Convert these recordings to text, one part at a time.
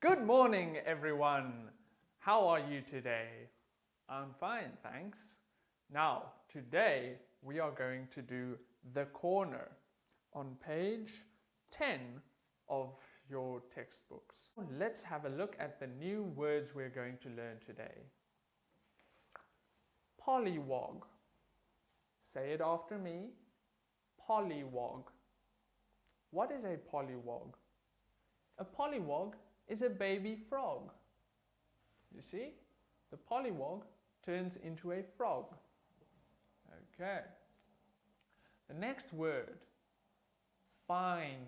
Good morning, everyone. How are you today? I'm fine, thanks. Now, today we are going to do the corner on page 10 of your textbooks. Let's have a look at the new words we're going to learn today. Pollywog. Say it after me. Pollywog. What is a pollywog? A pollywog is a baby frog. You see? The pollywog turns into a frog. Okay. The next word, find.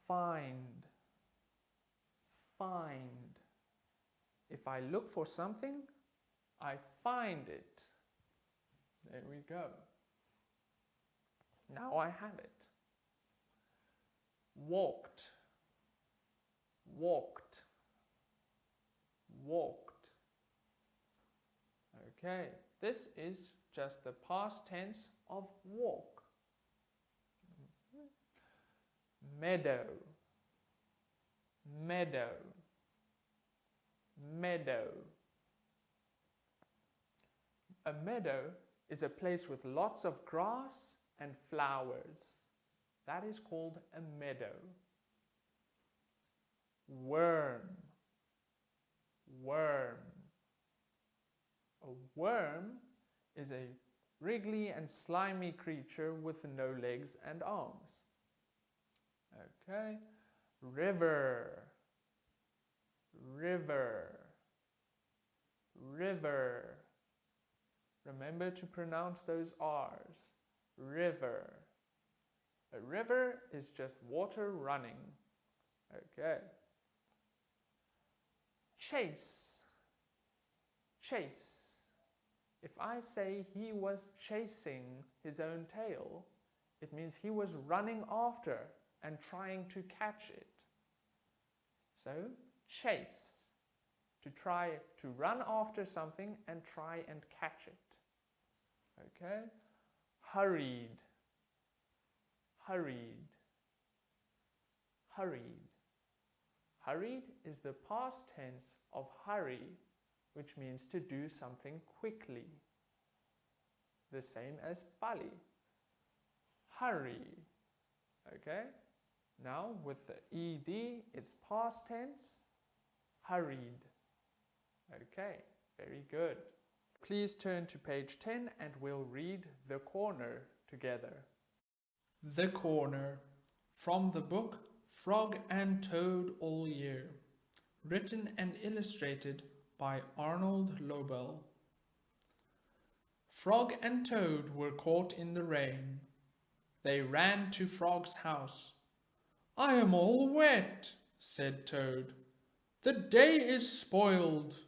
Find. Find. If I look for something, I find it. There we go. Now I have it. Walked. Walked. Walked. Okay, this is just the past tense of walk. Meadow. Meadow. Meadow. A meadow is a place with lots of grass and flowers. That is called a meadow. Worm. Worm. A worm is a wriggly and slimy creature with no legs and arms. Okay. River. River. River. Remember to pronounce those R's. River. A river is just water running. Okay. Chase. Chase. If I say he was chasing his own tail, it means he was running after and trying to catch it. So, chase. To try to run after something and try and catch it. Okay? Hurried. Hurried. Hurried. Hurried is the past tense of hurry, which means to do something quickly. The same as pali. Hurry. Okay? Now with the ed, it's past tense. Hurried. Okay, very good. Please turn to page 10 and we'll read The Corner together. The Corner, from the book Frog and Toad All Year, written and illustrated by Arnold Lobel. Frog and Toad were caught in the rain. They ran to Frog's house. "I am all wet," said Toad. "The day is spoiled."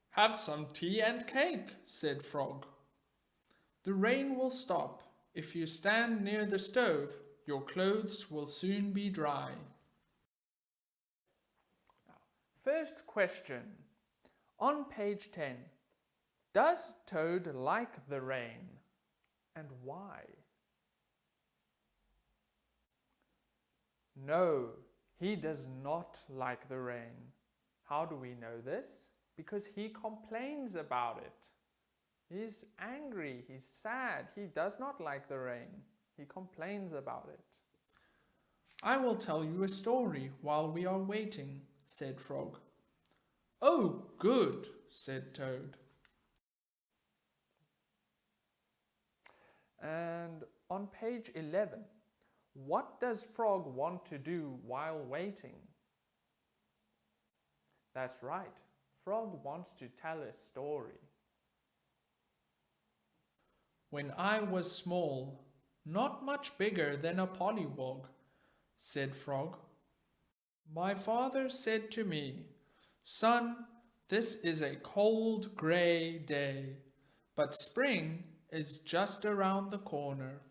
"Have some tea and cake," said Frog. "The rain will stop. If you stand near the stove, your clothes will soon be dry." First question. On page 10, does Toad like the rain? And why? No, he does not like the rain. How do we know this? Because he complains about it. He's angry, he's sad, he does not like the rain. He complains about it. "I will tell you a story while we are waiting," said Frog. "Oh, good," said Toad. And on page 11, what does Frog want to do while waiting? That's right, Frog wants to tell a story. "When I was small, not much bigger than a pollywog," said Frog, "my father said to me, 'Son, this is a cold grey day, but spring is just around the corner.'"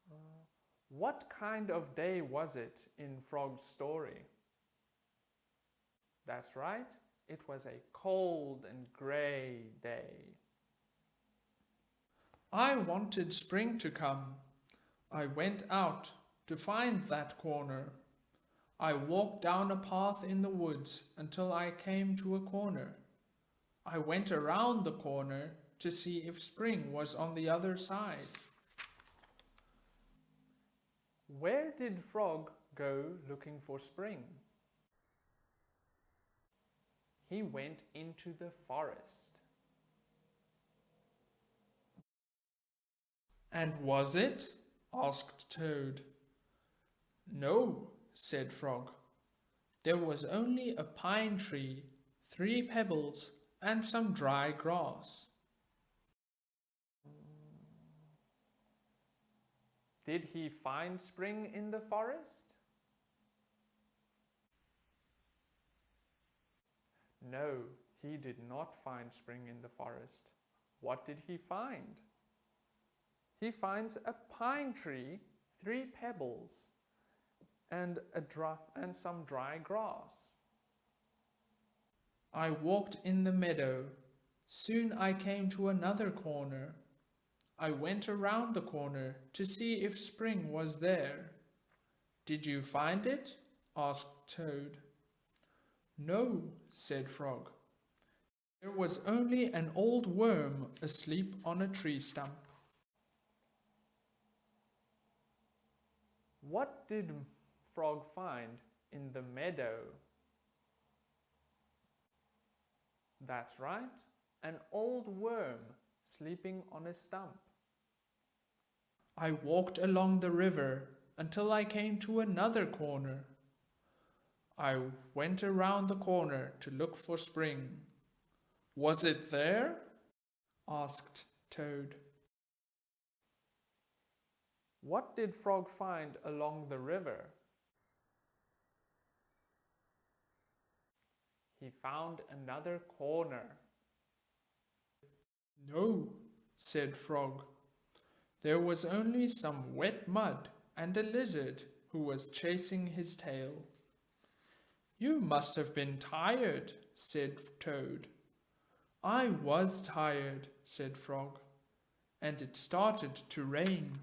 And what kind of day was it in Frog's story? That's right, it was a cold and grey day. "I wanted spring to come. I went out to find that corner. I walked down a path in the woods until I came to a corner. I went around the corner to see if spring was on the other side. Where did Frog go looking for spring? He went into the forest. And was it? Asked Toad. No, said Frog. There was only a pine tree, 3 pebbles, and some dry grass. Did he find spring in the forest? No, he did not find spring in the forest. What did he find? He finds a pine tree, 3 pebbles, and some dry grass. I walked in the meadow. Soon I came to another corner. I went around the corner to see if spring was there. Did you find it? Asked Toad. No, said Frog. There was only an old worm asleep on a tree stump. What did Frog find in the meadow? That's right, an old worm sleeping on a stump. I walked along the river until I came to another corner. I went around the corner to look for spring. Was it there? Asked Toad. What did Frog find along the river? He found another corner. No, said Frog. There was only some wet mud and a lizard who was chasing his tail. You must have been tired, said Toad. I was tired, said Frog, and it started to rain.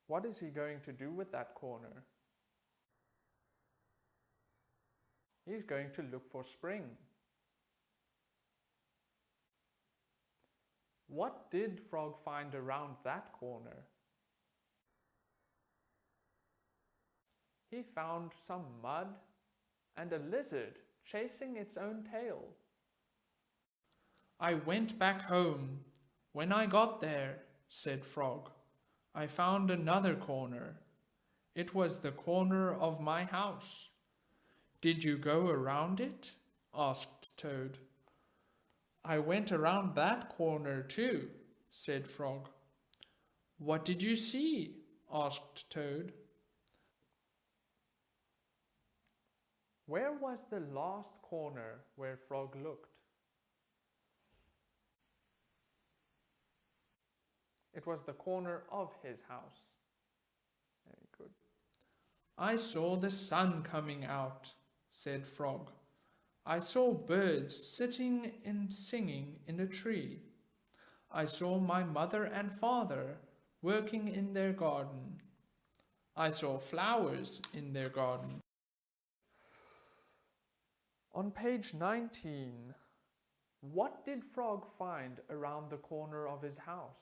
What is he going to do with that corner? He's going to look for spring. What did Frog find around that corner? He found some mud and a lizard chasing its own tail. I went back home. When I got there, said Frog, I found another corner. It was the corner of my house. Did you go around it? Asked Toad. I went around that corner too, said Frog. What did you see? Asked Toad. Where was the last corner where Frog looked? It was the corner of his house. Very good. I saw the sun coming out, said Frog. I saw birds sitting and singing in a tree. I saw my mother and father working in their garden. I saw flowers in their garden. On page 19, what did Frog find around the corner of his house?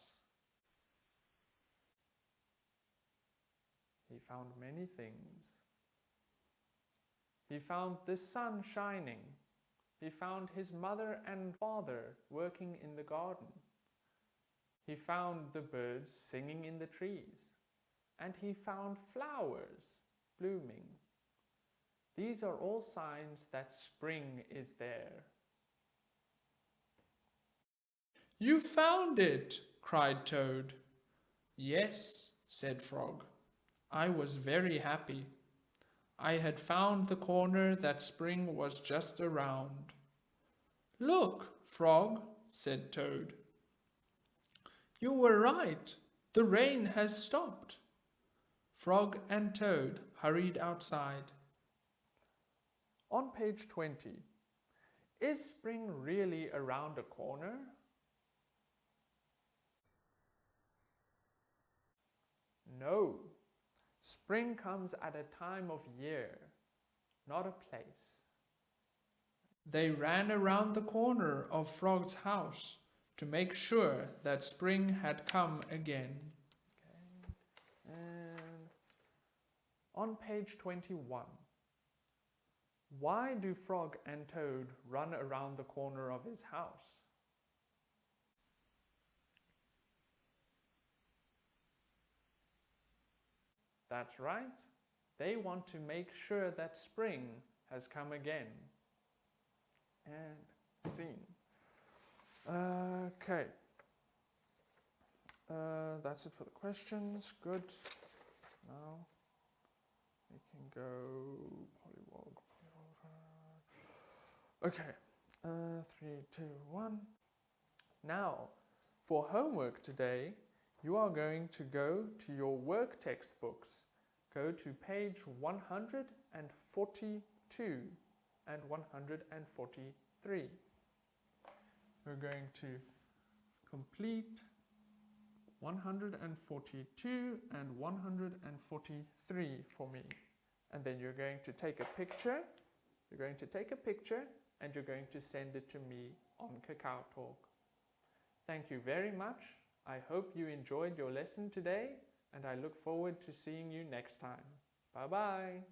He found many things. He found the sun shining. He found his mother and father working in the garden. He found the birds singing in the trees. And he found flowers blooming. These are all signs that spring is there. You found it, cried Toad. Yes, said Frog. I was very happy. I had found the corner that spring was just around. Look, Frog, said Toad. You were right. The rain has stopped. Frog and Toad hurried outside. On page 20, is spring really around a corner? No. Spring comes at a time of year, not a place. They ran around the corner of Frog's house to make sure that spring had come again. Okay. And on page 21, why do Frog and Toad run around the corner of his house? That's right. They want to make sure that spring has come again. And scene. Okay. That's it for the questions. Good. Now we can go polywog. Okay. 3, 2, 1. Now, for homework today, you are going to go to your work textbooks. Go to page 142 and 143. We're going to complete 142 and 143 for me. And then you're going to take a picture. You're going to take a picture and you're going to send it to me on Kakao Talk. Thank you very much. I hope you enjoyed your lesson today, and I look forward to seeing you next time. Bye-bye.